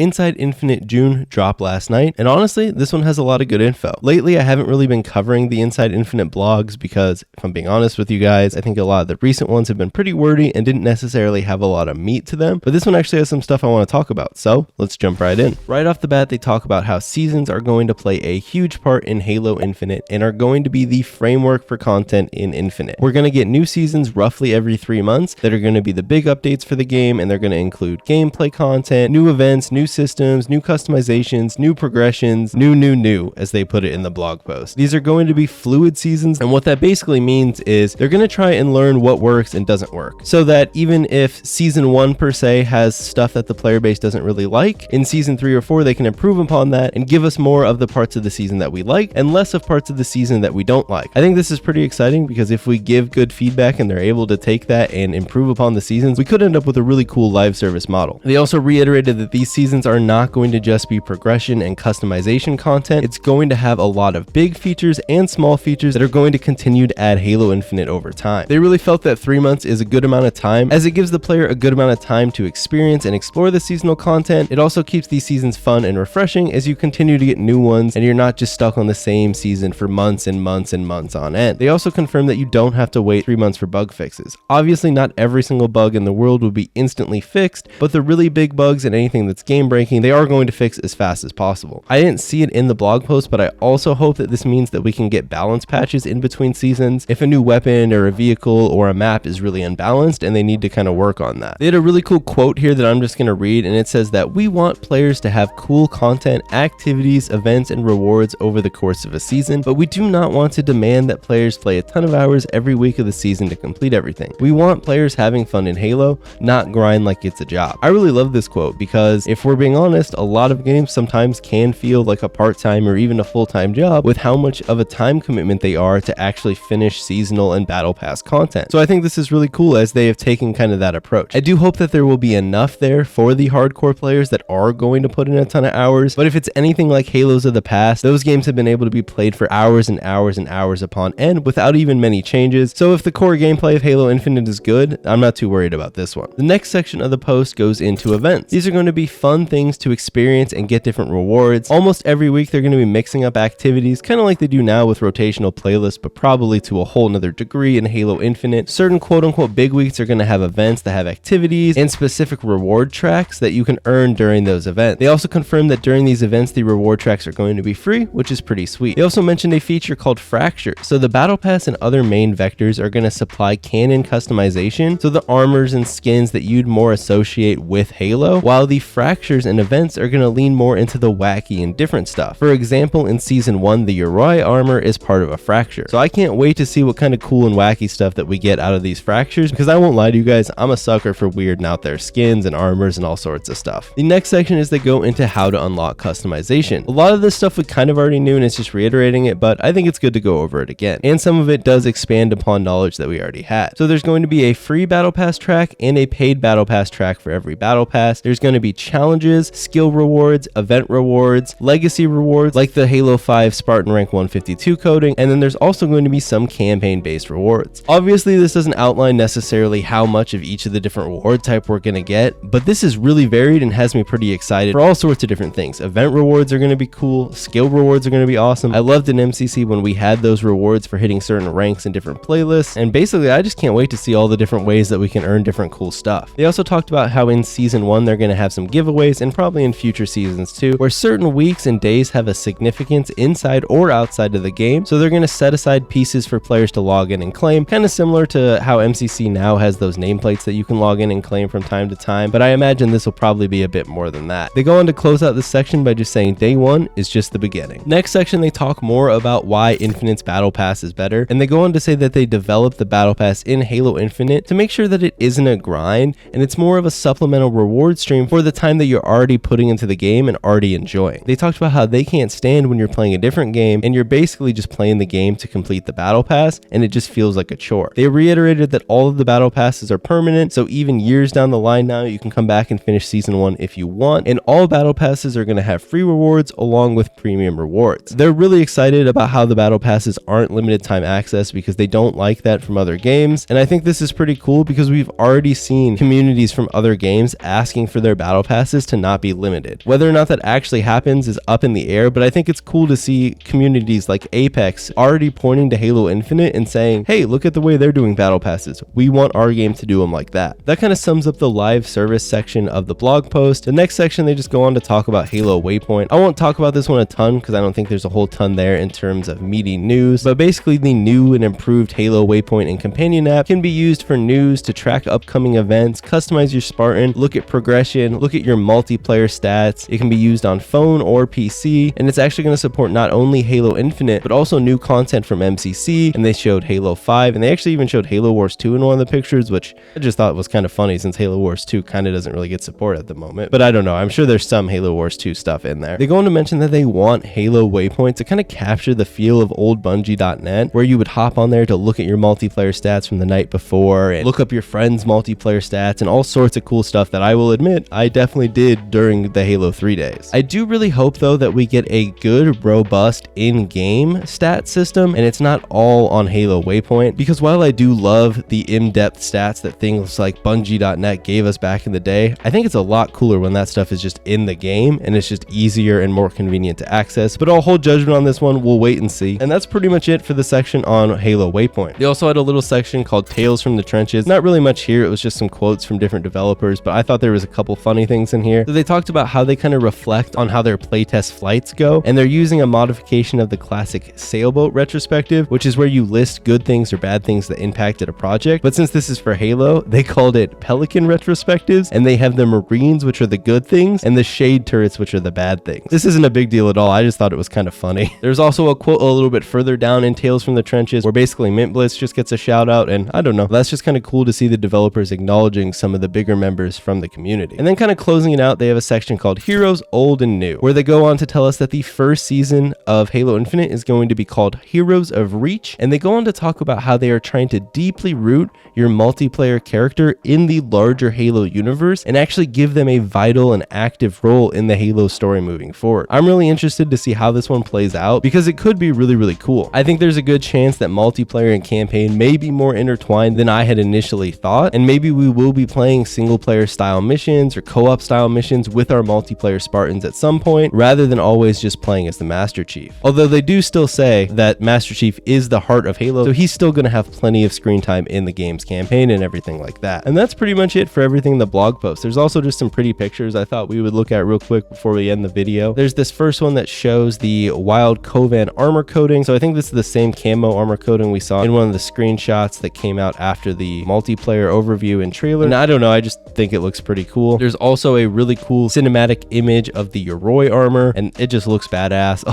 Inside Infinite June dropped last night, and honestly, this one has a lot of good info. Lately, I haven't really been covering the Inside Infinite blogs because, if I'm being honest with you guys, I think a lot of the recent ones have been pretty wordy and didn't necessarily have a lot of meat to them, but this one actually has some stuff I want to talk about, so let's jump right in. Right off the bat, they talk about how seasons are going to play a huge part in Halo Infinite and are going to be the framework for content in Infinite. We're going to get new seasons roughly every 3 months that are going to be the big updates for the game, and they're going to include gameplay content, new events, new systems, new customizations, new progressions, new, as they put it in the blog post. These are going to be fluid seasons, and what that basically means is they're going to try and learn what works and doesn't work, so that even if season 1 per se has stuff that the player base doesn't really like, in season 3 or 4 they can improve upon that and give us more of the parts of the season that we like and less of parts of the season that we don't like. I think this is pretty exciting because if we give good feedback and they're able to take that and improve upon the seasons, we could end up with a really cool live service model. They also reiterated that these seasons are not going to just be progression and customization content. It's going to have a lot of big features and small features that are going to continue to add Halo Infinite over time. They really felt that 3 months is a good amount of time, as it gives the player a good amount of time to experience and explore the seasonal content. It also keeps these seasons fun and refreshing as you continue to get new ones and you're not just stuck on the same season for months and months and months on end. They also confirmed that you don't have to wait 3 months for bug fixes. Obviously, not every single bug in the world will be instantly fixed, but the really big bugs and anything that's game breaking, they are going to fix as fast as possible. I didn't see it in the blog post, but I also hope that this means that we can get balance patches in between seasons if a new weapon or a vehicle or a map is really unbalanced and they need to kind of work on that. They had a really cool quote here that I'm just going to read, and it says that we want players to have cool content, activities, events, and rewards over the course of a season, but we do not want to demand that players play a ton of hours every week of the season to complete everything. We want players having fun in Halo, not grind like it's a job. I really love this quote because if we're being honest, a lot of games sometimes can feel like a part-time or even a full-time job with how much of a time commitment they are to actually finish seasonal and battle pass content. So I think this is really cool as they have taken kind of that approach. I do hope that there will be enough there for the hardcore players that are going to put in a ton of hours, but if it's anything like Halos of the past, those games have been able to be played for hours and hours and hours upon end without even many changes. So if the core gameplay of Halo Infinite is good, I'm not too worried about this one. The next section of the post goes into events. These are going to be fun things to experience and get different rewards. Almost every week they're going to be mixing up activities, kind of like they do now with rotational playlists, but probably to a whole nother degree in Halo Infinite. Certain quote-unquote big weeks are going to have events that have activities and specific reward tracks that you can earn during those events. They also confirmed that during these events the reward tracks are going to be free, which is pretty sweet. They also mentioned a feature called Fracture. So the Battle Pass and other main vectors are going to supply canon customization, so the armors and skins that you'd more associate with Halo, while the fractures and events are going to lean more into the wacky and different stuff. For example, in Season 1, the Uriah armor is part of a fracture. So I can't wait to see what kind of cool and wacky stuff that we get out of these fractures, because I won't lie to you guys, I'm a sucker for weird and out there skins and armors and all sorts of stuff. The next section is they go into how to unlock customization. A lot of this stuff we kind of already knew and it's just reiterating it, but I think it's good to go over it again. And some of it does expand upon knowledge that we already had. So there's going to be a free battle pass track and a paid battle pass track for every battle pass. There's going to be challenges, skill rewards, event rewards, legacy rewards like the Halo 5 Spartan Rank 152 coding, and then there's also going to be some campaign based rewards. Obviously this doesn't outline necessarily how much of each of the different reward type we're going to get, but this is really varied and has me pretty excited for all sorts of different things. Event rewards are going to be cool, skill rewards are going to be awesome. I loved in MCC when we had those rewards for hitting certain ranks in different playlists, and basically I just can't wait to see all the different ways that we can earn different cool stuff. They also talked about how in Season 1 they're going to have some giveaways, and probably in future seasons too, where certain weeks and days have a significance inside or outside of the game, so they're going to set aside pieces for players to log in and claim, kind of similar to how MCC now has those nameplates that you can log in and claim from time to time, but I imagine this will probably be a bit more than that. They go on to close out this section by just saying day one is just the beginning. Next section they talk more about why Infinite's Battle Pass is better, and they go on to say that they developed the Battle Pass in Halo Infinite to make sure that it isn't a grind and it's more of a supplemental reward stream for the time that you're already putting into the game and already enjoying. They talked about how they can't stand when you're playing a different game and you're basically just playing the game to complete the Battle Pass and it just feels like a chore. They reiterated that all of the Battle Passes are permanent, so even years down the line now you can come back and finish Season 1 if you want, and all Battle Passes are going to have free rewards along with premium rewards. They're really excited about how the Battle Passes aren't limited time access because they don't like that from other games, and I think this is pretty cool because we've already seen communities from other games asking for their Battle Passes to not be limited. Whether or not that actually happens is up in the air, but I think it's cool to see communities like Apex already pointing to Halo Infinite and saying, hey, look at the way they're doing battle passes. We want our game to do them like that. That kind of sums up the live service section of the blog post. The next section, they just go on to talk about Halo Waypoint. I won't talk about this one a ton because I don't think there's a whole ton there in terms of meaty news, but basically the new and improved Halo Waypoint and companion app can be used for news, to track upcoming events, customize your Spartan, look at progression, look at your multiplayer stats. It can be used on phone or PC, and it's actually going to support not only Halo Infinite, but also new content from MCC, and they showed Halo 5, and they actually even showed Halo Wars 2 in one of the pictures, which I just thought was kind of funny since Halo Wars 2 kind of doesn't really get support at the moment. But I don't know, I'm sure there's some Halo Wars 2 stuff in there. They go on to mention that they want Halo Waypoint to kind of capture the feel of old Bungie.net, where you would hop on there to look at your multiplayer stats from the night before and look up your friends' multiplayer stats and all sorts of cool stuff that I will admit I definitely did during the Halo 3 days. I do really hope though that we get a good, robust in-game stat system, and it's not all on Halo Waypoint, because while I do love the in-depth stats that things like Bungie.net gave us back in the day, I think it's a lot cooler when that stuff is just in the game and it's just easier and more convenient to access. But I'll hold judgment on this one, we'll wait and see. And that's pretty much it for the section on Halo Waypoint. They also had a little section called Tales from the Trenches. Not really much here, it was just some quotes from different developers, but I thought there was a couple funny things in here. So they talked about how they kind of reflect on how their playtest flights go, and they're using a modification of the classic sailboat retrospective, which is where you list good things or bad things that impacted a project. But since this is for Halo, they called it Pelican retrospectives, and they have the Marines, which are the good things, and the shade turrets, which are the bad things. This isn't a big deal at all, I just thought it was kind of funny. There's also a quote a little bit further down in Tales from the Trenches where basically Mint Blitz just gets a shout out, and I don't know, that's just kind of cool to see the developers acknowledging some of the bigger members from the community. And then kind of closing it out, they have a section called Heroes Old and New, where they go on to tell us that the first season of Halo Infinite is going to be called Heroes of Reach, and they go on to talk about how they are trying to deeply root your multiplayer character in the larger Halo universe and actually give them a vital and active role in the Halo story moving forward. I'm really interested to see how this one plays out because it could be really, really cool. I think there's a good chance that multiplayer and campaign may be more intertwined than I had initially thought, and maybe we will be playing single player style missions or co-op style missions with our multiplayer Spartans at some point, rather than always just playing as the Master Chief. Although they do still say that Master Chief is the heart of Halo, so he's still going to have plenty of screen time in the game's campaign and everything like that. And that's pretty much it for everything in the blog post. There's also just some pretty pictures I thought we would look at real quick before we end the video. There's this first one that shows the Wild Kovan armor coating. So I think this is the same camo armor coating we saw in one of the screenshots that came out after the multiplayer overview and trailer. And I don't know, I just think it looks pretty cool. There's also a really cool cinematic image of the Yoroi armor, and it just looks badass.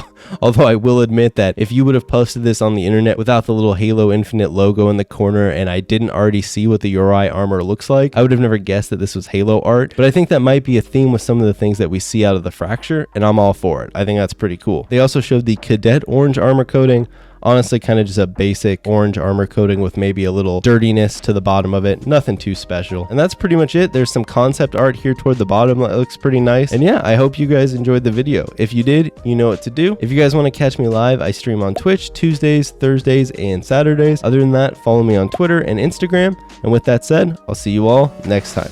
Although I will admit that if you would have posted this on the internet without the little Halo Infinite logo in the corner and I didn't already see what the Yoroi armor looks like, I would have never guessed that this was Halo art. But I think that might be a theme with some of the things that we see out of the Fracture, and I'm all for it. I think that's pretty cool. They also showed the Cadet orange armor coating. Honestly, kind of just a basic orange armor coating with maybe a little dirtiness to the bottom of it. Nothing too special. And that's pretty much it. There's some concept art here toward the bottom that looks pretty nice. And yeah, I hope you guys enjoyed the video. If you did, you know what to do. If you guys want to catch me live, I stream on Twitch Tuesdays, Thursdays, and Saturdays. Other than that, follow me on Twitter and Instagram. And with that said, I'll see you all next time.